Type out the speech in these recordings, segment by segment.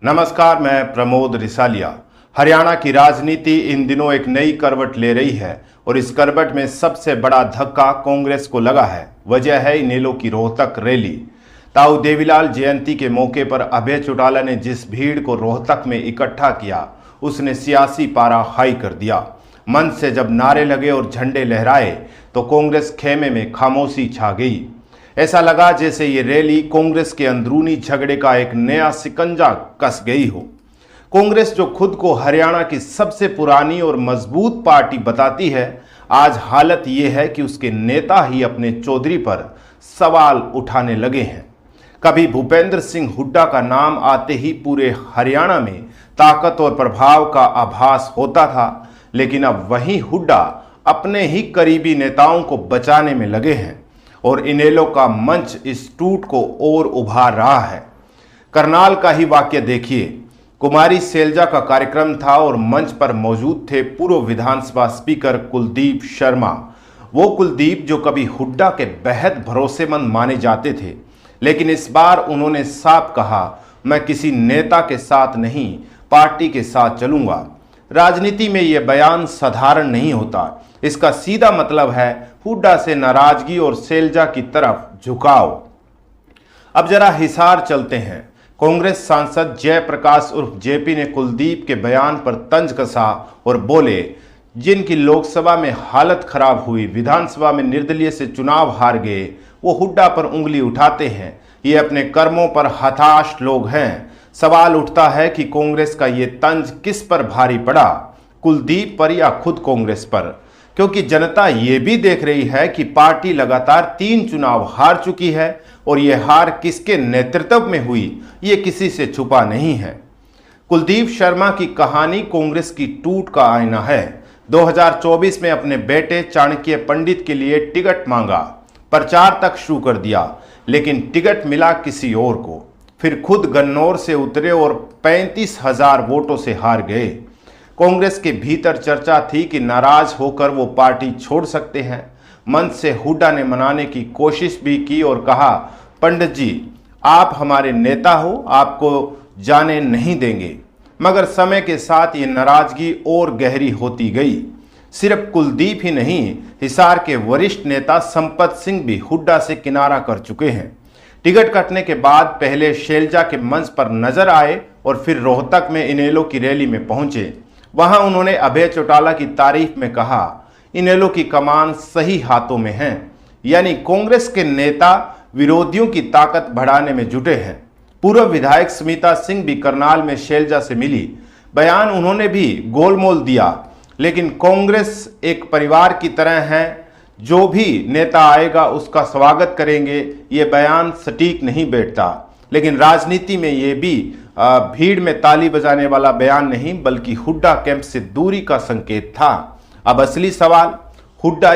नमस्कार, मैं प्रमोद रिसालिया। हरियाणा की राजनीति इन दिनों एक नई करवट ले रही है और इस करवट में सबसे बड़ा धक्का कांग्रेस को लगा है। वजह है इनेलो की रोहतक रैली। ताऊ देवीलाल जयंती के मौके पर अभय चौटाला ने जिस भीड़ को रोहतक में इकट्ठा किया, उसने सियासी पारा हाई कर दिया। मंच से जब नारे लगे और झंडे लहराए तो कांग्रेस खेमे में खामोशी छा गई। ऐसा लगा जैसे ये रैली कांग्रेस के अंदरूनी झगड़े का एक नया शिकंजा कस गई हो। कांग्रेस जो खुद को हरियाणा की सबसे पुरानी और मजबूत पार्टी बताती है, आज हालत ये है कि उसके नेता ही अपने चौधरी पर सवाल उठाने लगे हैं। कभी भूपेंद्र सिंह हुड्डा का नाम आते ही पूरे हरियाणा में ताकत और प्रभाव का आभास होता था, लेकिन अब वही हुड्डा अपने ही करीबी नेताओं को बचाने में लगे हैं और इनेलो का मंच इस टूट को और उभार रहा है। करनाल का ही वाक्य देखिए। कुमारी सैलजा का कार्यक्रम था और मंच पर मौजूद थे पूर्व विधानसभा स्पीकर कुलदीप शर्मा। वो कुलदीप जो कभी हुड्डा के बेहद भरोसेमंद माने जाते थे, लेकिन इस बार उन्होंने साफ कहा, मैं किसी नेता के साथ नहीं, पार्टी के साथ चलूंगा। राजनीति में यह बयान साधारण नहीं होता। इसका सीधा मतलब है हुड्डा से नाराजगी और सैलजा की तरफ झुकाव। अब जरा हिसार चलते हैं। कांग्रेस सांसद जयप्रकाश उर्फ जेपी ने कुलदीप के बयान पर तंज कसा और बोले, जिनकी लोकसभा में हालत खराब हुई, विधानसभा में निर्दलीय से चुनाव हार गए, वो हुड्डा पर उंगली उठाते हैं। ये अपने कर्मों पर हताश लोग हैं। सवाल उठता है कि कांग्रेस का ये तंज किस पर भारी पड़ा, कुलदीप पर या खुद कांग्रेस पर? क्योंकि जनता ये भी देख रही है कि पार्टी लगातार 3 चुनाव हार चुकी है और ये हार किसके नेतृत्व में हुई, ये किसी से छुपा नहीं है। कुलदीप शर्मा की कहानी कांग्रेस की टूट का आईना है। 2024 में अपने बेटे चाणक्य पंडित के लिए टिकट मांगा, प्रचार तक शुरू कर दिया, लेकिन टिकट मिला किसी और को। फिर खुद गन्नौर से उतरे और 35,000 वोटों से हार गए। कांग्रेस के भीतर चर्चा थी कि नाराज होकर वो पार्टी छोड़ सकते हैं। मंच से हुड्डा ने मनाने की कोशिश भी की और कहा, पंडित जी, आप हमारे नेता हो, आपको जाने नहीं देंगे। मगर समय के साथ ये नाराजगी और गहरी होती गई। सिर्फ कुलदीप ही नहीं, हिसार के वरिष्ठ नेता संपत सिंह भी हुड्डा से किनारा कर चुके हैं। टिकट कटने के बाद पहले सैलजा के मंच पर नजर आए और फिर रोहतक में इनेलो की रैली में पहुंचे। वहां उन्होंने अभय चौटाला की तारीफ में कहा, इनेलो की कमान सही हाथों में है। यानी कांग्रेस के नेता विरोधियों की ताकत बढ़ाने में जुटे हैं। पूर्व विधायक स्मिता सिंह भी करनाल में सैलजा से मिली। बयान उन्होंने भी गोलमोल दिया, लेकिन कांग्रेस एक परिवार की तरह है, जो भी नेता आएगा उसका स्वागत करेंगे, ये बयान सटीक नहीं बैठता। लेकिन राजनीति में ये भी भीड़ में ताली बजाने वाला बयान नहीं, बल्कि हुड्डा कैंप से दूरी का संकेत था। अब असली सवाल, हुड्डा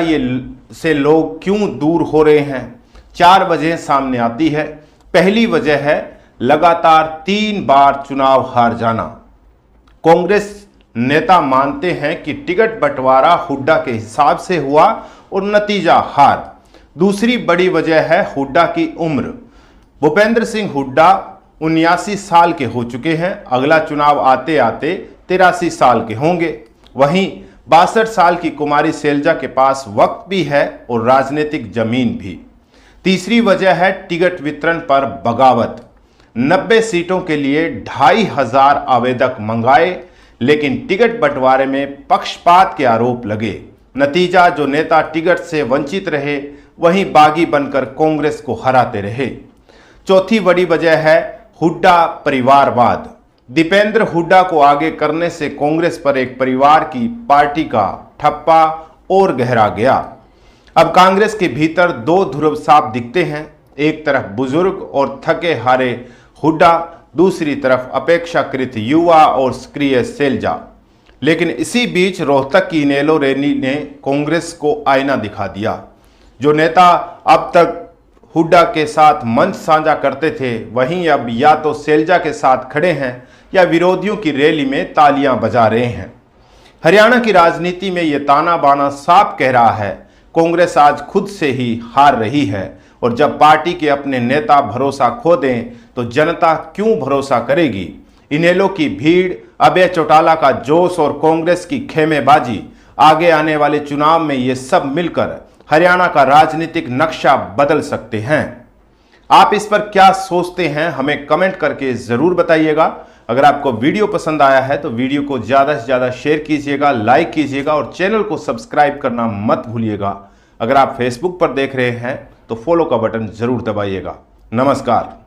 से लोग क्यों दूर हो रहे हैं? 4 वजह सामने आती है। पहली वजह है लगातार 3 बार चुनाव हार जाना। कांग्रेस नेता मानते हैं कि टिकट बंटवारा हुड्डा के हिसाब से हुआ और नतीजा हार। दूसरी बड़ी वजह है हुड्डा की उम्र। भूपेंद्र सिंह हुड्डा 79 साल के हो चुके हैं। अगला चुनाव आते आते 83 साल के होंगे। वहीं 62 साल की कुमारी सैलजा के पास वक्त भी है और राजनीतिक जमीन भी। तीसरी वजह है टिकट वितरण पर बगावत। 90 सीटों के लिए 2500 आवेदक मंगाए, लेकिन टिकट बंटवारे में पक्षपात के आरोप लगे। नतीजा, जो नेता टिकट से वंचित रहे वहीं बागी बनकर कांग्रेस को हराते रहे। चौथी बड़ी वजह है हुड्डा परिवारवाद। दीपेंद्र हुड्डा को आगे करने से कांग्रेस पर एक परिवार की पार्टी का ठप्पा और गहरा गया। अब कांग्रेस के भीतर 2 ध्रुव साफ दिखते हैं। एक तरफ बुजुर्ग और थके हारे हुड्डा, दूसरी तरफ अपेक्षाकृत युवा और सक्रिय सैलजा। लेकिन इसी बीच रोहतक की इनेलो रैली ने कांग्रेस को आईना दिखा दिया। जो नेता अब तक हुड्डा के साथ मंच साझा करते थे, वहीं अब या तो सैलजा के साथ खड़े हैं या विरोधियों की रैली में तालियां बजा रहे हैं। हरियाणा की राजनीति में यह ताना बाना साफ कह रहा है, कांग्रेस आज खुद से ही हार रही है और जब पार्टी के अपने नेता भरोसा खो दें तो जनता क्यों भरोसा करेगी। इनेलो की भीड़, अभय चौटाला का जोश और कांग्रेस की खेमेबाजी, आगे आने वाले चुनाव में ये सब मिलकर हरियाणा का राजनीतिक नक्शा बदल सकते हैं। आप इस पर क्या सोचते हैं, हमें कमेंट करके जरूर बताइएगा। अगर आपको वीडियो पसंद आया है तो वीडियो को ज्यादा से ज्यादा शेयर कीजिएगा, लाइक कीजिएगा और चैनल को सब्सक्राइब करना मत भूलिएगा। अगर आप फेसबुक पर देख रहे हैं तो फॉलो का बटन जरूर दबाइएगा। नमस्कार।